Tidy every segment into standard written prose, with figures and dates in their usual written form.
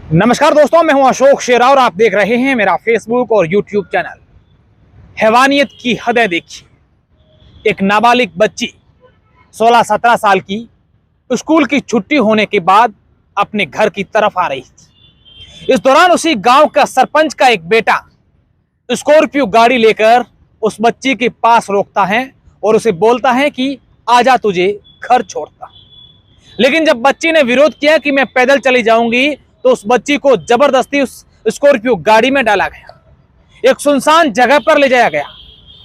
नमस्कार दोस्तों, मैं हूं अशोक शेरा और आप देख रहे हैं मेरा फेसबुक और यूट्यूब चैनल। हैवानियत की हदें देखिए। एक नाबालिग बच्ची 16-17 साल की स्कूल की छुट्टी होने के बाद अपने घर की तरफ आ रही थी। इस दौरान उसी गांव का सरपंच का एक बेटा स्कॉर्पियो गाड़ी लेकर उस बच्ची के पास रोकता है और उसे बोलता है कि आजा, तुझे घर छोड़ता। लेकिन जब बच्ची ने विरोध किया कि मैं पैदल चली जाऊंगी, तो उस बच्ची को जबरदस्ती उस स्कॉर्पियो गाड़ी में डाला गया, एक सुनसान जगह पर ले जाया गया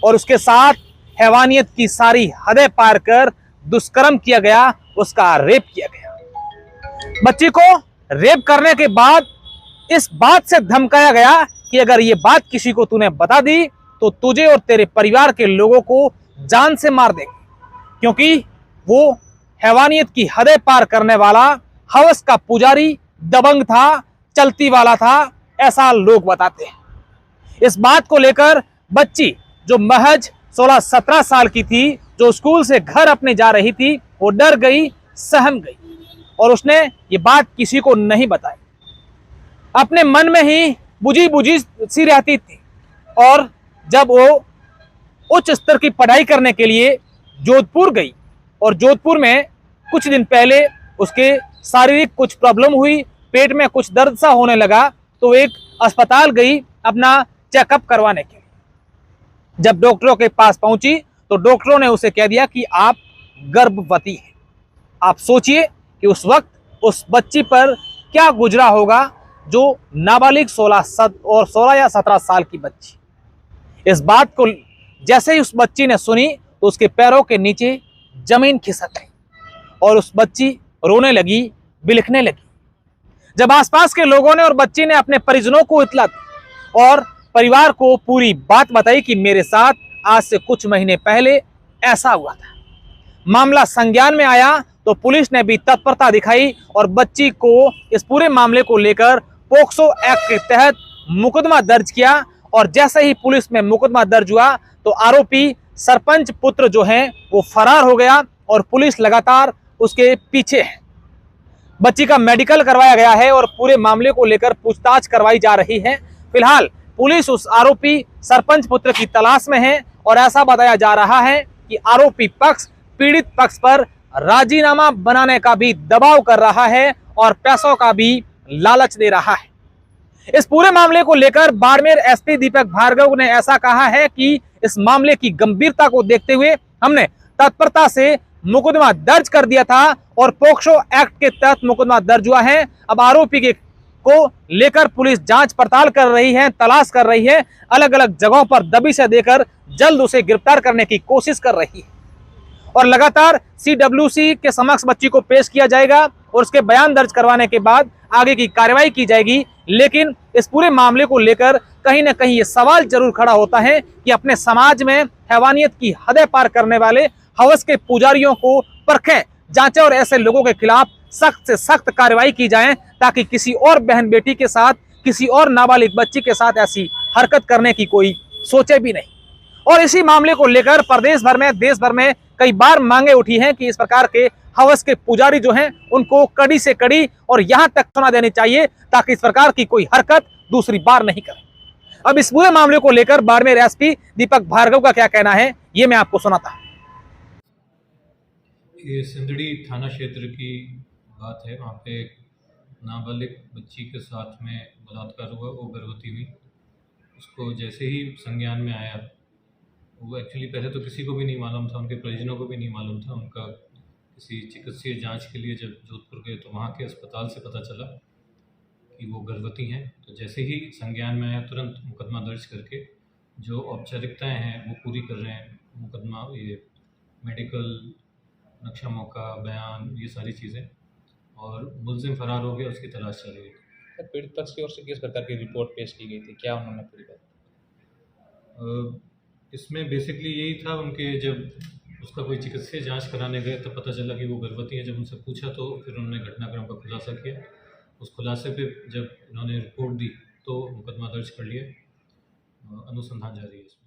और उसके साथ हैवानियत की सारी हदें पार कर दुष्कर्म किया गया, उसका रेप किया गया। बच्ची को रेप करने के बाद इस बात से धमकाया गया कि अगर ये बात किसी को तूने बता दी तो तुझे और तेरे परिवार के लोगों को जान से मार देंगे, क्योंकि वो हैवानियत की हदें पार करने वाला हवस का पुजारी दबंग था, चलती वाला था, ऐसा लोग बताते हैं। इस बात को लेकर बच्ची जो महज 16-17 साल की थी, जो स्कूल से घर अपने जा रही थी, वो डर गई, सहम गई और उसने ये बात किसी को नहीं बताई। अपने मन में ही बुझी बुझी सी रहती थी। और जब वो उच्च स्तर की पढ़ाई करने के लिए जोधपुर गई और जोधपुर में कुछ दिन पहले उसके शारीरिक कुछ प्रॉब्लम हुई, पेट में कुछ दर्द सा होने लगा, तो एक अस्पताल गई अपना चेकअप करवाने के लिए। जब डॉक्टरों के पास पहुंची तो डॉक्टरों ने उसे कह दिया कि आप गर्भवती हैं। आप सोचिए कि उस वक्त उस बच्ची पर क्या गुजरा होगा, जो नाबालिग 16 या 17 साल की बच्ची। इस बात को जैसे ही उस बच्ची ने सुनी तो उसके पैरों के नीचे जमीन खिसक गई और उस बच्ची रोने लगी, बिलखने लगी। जब आसपास के लोगों ने और बच्ची ने अपने परिजनों को इतला दी और परिवार को पूरी बात बताई कि मेरे साथ आज से कुछ महीने पहले ऐसा हुआ था, मामला संज्ञान में आया तो पुलिस ने भी तत्परता दिखाई और बच्ची को इस पूरे मामले को लेकर पोक्सो एक्ट के तहत मुकदमा दर्ज किया। और जैसे ही पुलिस में मुकदमा दर्ज हुआ तो आरोपी सरपंच पुत्र जो है वो फरार हो गया और पुलिस लगातार उसके पीछे है। बच्ची का मेडिकल करवाया गया है और पूरे मामले को लेकर पूछताछ करवाई जा रही है। फिलहाल पुलिस उस आरोपी सरपंच पुत्र की तलाश में है और ऐसा बताया जा रहा है कि आरोपी पक्ष पीड़ित पक्ष पर राजीनामा बनाने का भी दबाव कर रहा है और पैसों का भी लालच दे रहा है। इस पूरे मामले को लेकर बाड़मेर एसपी दीपक भार्गव ने ऐसा कहा है कि इस मामले की गंभीरता को देखते हुए हमने तत्परता से मुकदमा दर्ज कर दिया था और पोक्सो एक्ट के तहत मुकदमा दर्ज हुआ है। अब आरोपी को लेकर पुलिस जांच पड़ताल कर रही है, तलाश कर रही है, अलग अलग जगहों पर दबिश देकर जल्द उसे गिरफ्तार करने की कोशिश कर रही है और लगातार CWC के समक्ष बच्ची को पेश किया जाएगा और उसके बयान दर्ज करवाने के बाद आगे की कार्रवाई की जाएगी। लेकिन इस पूरे मामले को लेकर कहीं ना कहीं ये सवाल जरूर खड़ा होता है कि अपने समाज में हैवानियत की हदें पार करने वाले हवस के पुजारियों को परखें, जांचें और ऐसे लोगों के खिलाफ सख्त से सख्त कार्रवाई की जाए, ताकि किसी और बहन बेटी के साथ, किसी और नाबालिग बच्ची के साथ ऐसी हरकत करने की कोई सोचे भी नहीं। और इसी मामले को लेकर प्रदेश भर में, देश भर में कई बार मांगे उठी हैं कि इस प्रकार के हवस के पुजारी जो हैं उनको कड़ी से कड़ी और यहां तक सजा देनी चाहिए, ताकि इस प्रकार की कोई हरकत दूसरी बार नहीं करे। अब इस पूरे मामले को लेकर बाड़मेर एसपी दीपक भार्गव का क्या कहना है, ये मैं आपको सुनाता हूं। ये सिंदड़ी थाना क्षेत्र की बात है। वहाँ पे एक नाबालिग बच्ची के साथ में बलात्कार हुआ, वो गर्भवती हुई। उसको जैसे ही संज्ञान में आया, वो एक्चुअली पहले तो किसी को भी नहीं मालूम था, उनके परिजनों को भी नहीं मालूम था। उनका किसी चिकित्सीय जांच के लिए जब जोधपुर गए तो वहाँ के अस्पताल से पता चला कि वो गर्भवती हैं। तो जैसे ही संज्ञान में आया, तुरंत मुकदमा दर्ज करके जो औपचारिकताएँ हैं वो पूरी कर रहे हैं। मुकदमा, ये मेडिकल, नक्शा मौका, बयान, ये सारी चीज़ें, और मुलजिम फरार हो गया, उसकी तलाश चल रही है। पीड़ित पक्ष की ओर से किस प्रकार की रिपोर्ट पेश की गई थी, क्या उन्होंने पूरी बात? इसमें बेसिकली यही था, उनके जब उसका कोई चिकित्सीय जांच कराने गए तब पता चला कि वो गर्भवती है। जब उनसे पूछा तो फिर उन्होंने घटनाक्रम का खुलासा किया। उस खुलासे पे जब उन्होंने रिपोर्ट दी तो मुकदमा दर्ज कर लिया, अनुसंधान जारी है इसमें।